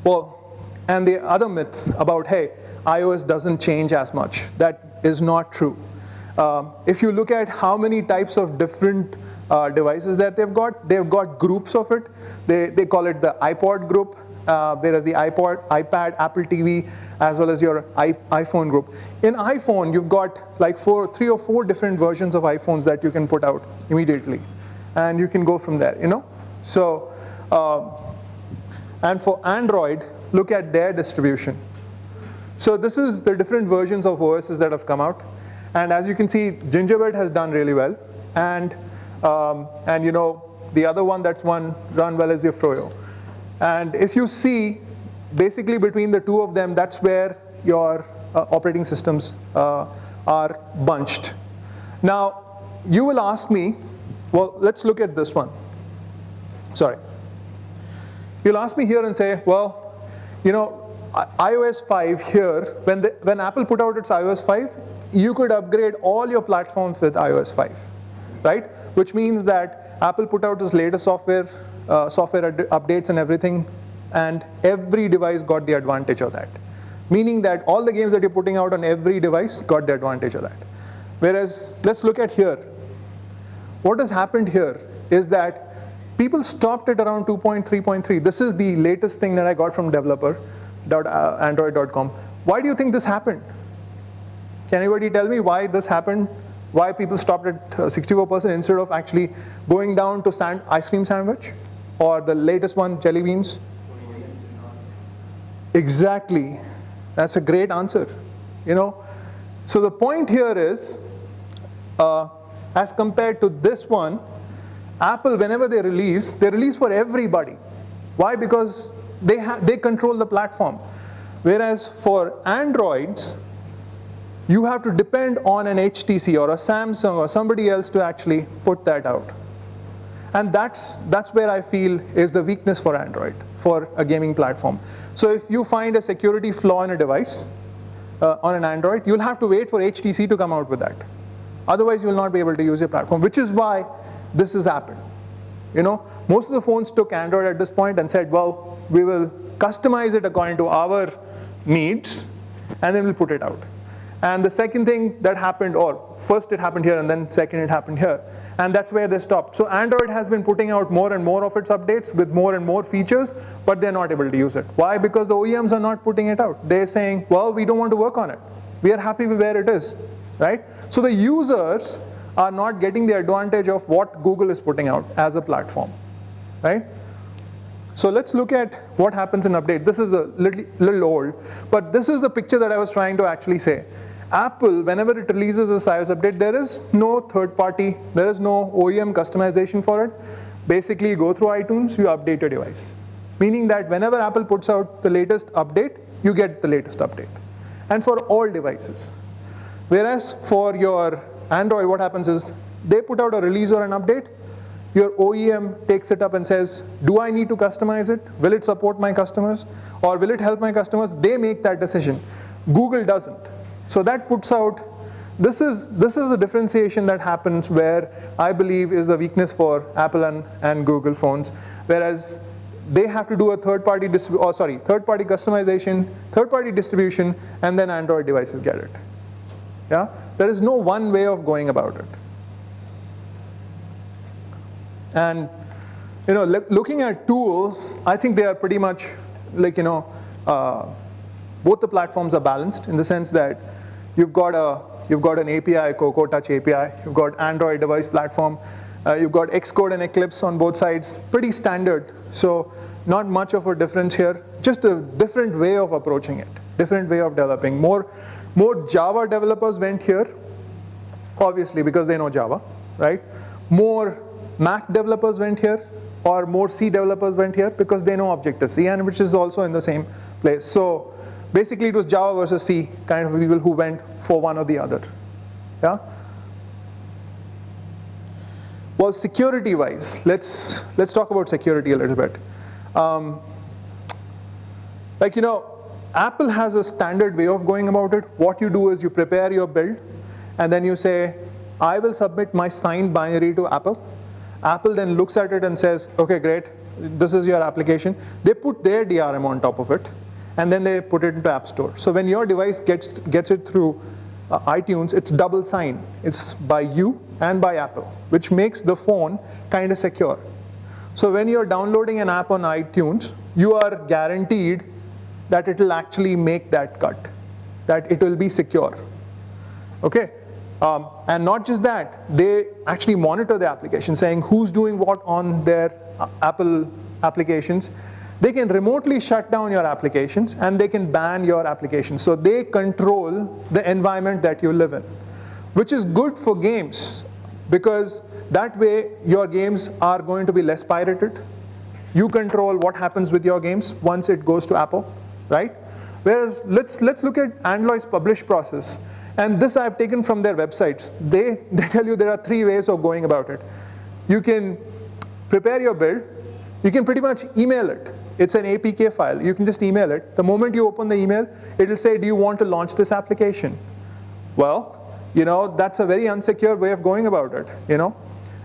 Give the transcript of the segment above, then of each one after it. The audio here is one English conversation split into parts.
Well, and the other myth about, hey, iOS doesn't change as much. That is not true. If you look at how many types of different devices that they've got groups of it. They call it the iPod group, whereas the iPad, Apple TV, as well as your iPhone group. In iPhone, you've got like 3 or 4 different versions of iPhones that you can put out immediately. And you can go from there, you know? So, and for Android, look at their distribution. So this is the different versions of OSs that have come out. And as you can see, Gingerbread has done really well. And you know, the other one that's run well is your Froyo. And if you see, basically between the two of them, that's where your operating systems are bunched. Now, you will ask me, well, let's look at this one. Sorry. You'll ask me here and say, well, you know, iOS 5 here, when Apple put out its iOS 5, you could upgrade all your platforms with iOS 5, right? Which means that Apple put out its latest software updates and everything, and every device got the advantage of that. Meaning that all the games that you're putting out on every device got the advantage of that. Whereas, let's look at here. What has happened here is that people stopped at around 2.3.3. This is the latest thing that I got from developer.android.com. Why do you think this happened? Can anybody tell me why this happened? Why people stopped at 64% instead of actually going down to ice cream sandwich? Or the latest one, jelly beans? Exactly. That's a great answer. You know? So the point here is, as compared to this one, Apple, whenever they release for everybody. Why? Because they control the platform. Whereas for Androids, you have to depend on an HTC or a Samsung or somebody else to actually put that out. And that's where I feel is the weakness for Android, for a gaming platform. So if you find a security flaw in a device, on an Android, you'll have to wait for HTC to come out with that. Otherwise, you will not be able to use your platform, which is why this has happened. You know, most of the phones took Android at this point and said, well, we will customize it according to our needs, and then we'll put it out. And the second thing that happened, or first it happened here and then second it happened here, and that's where they stopped. So Android has been putting out more and more of its updates with more and more features, but they're not able to use it. Why? Because the OEMs are not putting it out. They're saying, well, we don't want to work on it. We are happy with where it is, right? So the users are not getting the advantage of what Google is putting out as a platform, right? So let's look at what happens in update. This is a little old, but this is the picture that I was trying to actually say. Apple, whenever it releases a iOS update, there is no third party, there is no OEM customization for it. Basically, you go through iTunes, you update your device. Meaning that whenever Apple puts out the latest update, you get the latest update. And for all devices. Whereas for your Android, what happens is, they put out a release or an update, your OEM takes it up and says, do I need to customize it? Will it support my customers? Or will it help my customers? They make that decision. Google doesn't. So that puts out, this is the differentiation that happens where I believe is the weakness for Apple and Google phones. Whereas they have to do a third-party customization, third-party distribution, and then Android devices get it. Yeah? There is no one way of going about it. And you know, looking at tools, I think they are pretty much like, you know, both the platforms are balanced in the sense that you've got an API, Cocoa Touch API, you've got Android device platform, you've got Xcode and Eclipse on both sides, pretty standard. So not much of a difference here, just a different way of approaching it, different way of developing. More Java developers went here, obviously because they know Java, right? More Mac developers went here, or more C developers went here because they know Objective-C, and which is also in the same place. So basically it was Java versus C kind of people who went for one or the other. Yeah? Well, security-wise, let's talk about security a little bit. Like, you know, Apple has a standard way of going about it. What you do is you prepare your build, and then you say, I will submit my signed binary to Apple, Apple then looks at it and says, okay, great, this is your application. They put their DRM on top of it, and then they put it into App Store. So when your device gets it through iTunes, it's double signed. It's by you and by Apple, which makes the phone kind of secure. So when you're downloading an app on iTunes, you are guaranteed that it will actually make that cut, that it will be secure. Okay? And not just that, they actually monitor the application, saying who's doing what on their Apple applications. They can remotely shut down your applications, and they can ban your applications. So they control the environment that you live in, which is good for games, because that way your games are going to be less pirated. You control what happens with your games once it goes to Apple, right? Whereas let's look at Android's publish process. And this I've taken from their websites. They tell you there are 3 ways of going about it. You can prepare your build. You can pretty much email it. It's an APK file. You can just email it. The moment you open the email, it'll say, do you want to launch this application? Well, that's a very unsecure way of going about it.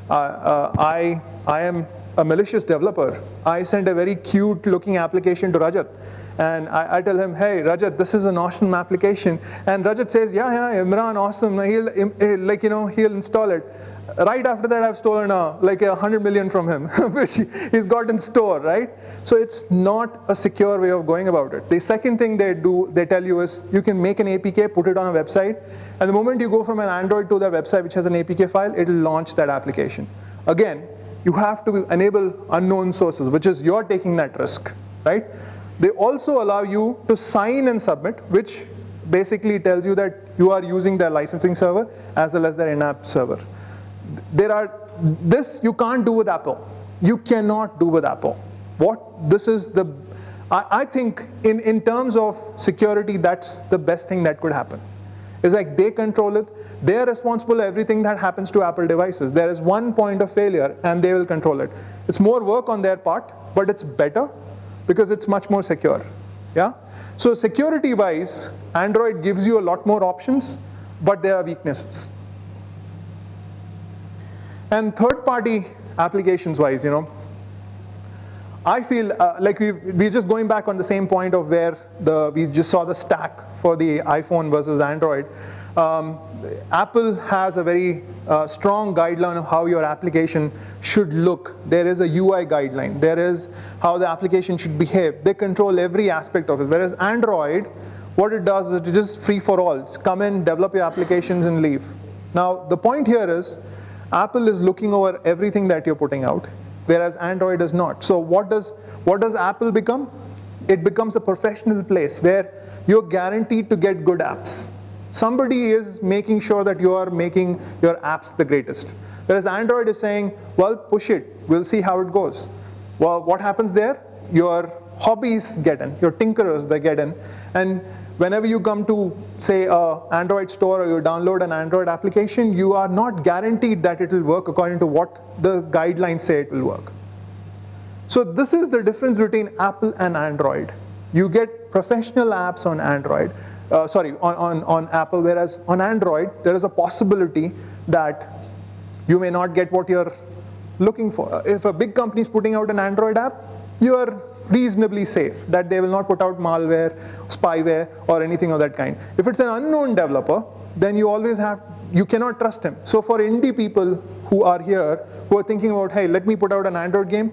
I am a malicious developer. I send a very cute looking application to Rajat. And I tell him, hey, Rajat, this is an awesome application. And Rajat says, yeah, Imran, awesome. He'll install it. Right after that, I've stolen like 100 million from him, which he's got in store, right? So it's not a secure way of going about it. The second thing they tell you is, you can make an APK, put it on a website, and the moment you go from an Android to their website, which has an APK file, it'll launch that application. Again, you have to enable unknown sources, which is you're taking that risk, right? They also allow you to sign and submit, which basically tells you that you are using their licensing server as well as their in-app server. This you can't do with Apple. You cannot do with Apple. I think in terms of security, that's the best thing that could happen. It's like they control it. They're responsible for everything that happens to Apple devices. There is one point of failure, and they will control it. It's more work on their part, but it's better because it's much more secure. Yeah? So security-wise, Android gives you a lot more options, but there are weaknesses. And third-party applications-wise, I feel like we're just going back on the same point of where we just saw the stack for the iPhone versus Android. Apple has a very strong guideline of how your application should look. There is a UI guideline. There is how the application should behave. They control every aspect of it. Whereas Android, what it does is it just free for all. It's come in, develop your applications, and leave. Now, the point here is Apple is looking over everything that you're putting out, whereas Android is not. So what does Apple become? It becomes a professional place where you're guaranteed to get good apps. Somebody is making sure that you are making your apps the greatest. Whereas Android is saying, well, push it. We'll see how it goes. Well, what happens there? Your hobbies get in. Your tinkerers, they get in. And whenever you come to, say, an Android store or you download an Android application, you are not guaranteed that it will work according to what the guidelines say it will work. So this is the difference between Apple and Android. You get professional apps on Android. On Apple, whereas on Android, there is a possibility that you may not get what you're looking for. If a big company is putting out an Android app, you are reasonably safe that they will not put out malware, spyware, or anything of that kind. If it's an unknown developer, then you cannot trust him. So for indie people who are here, who are thinking about, hey, let me put out an Android game,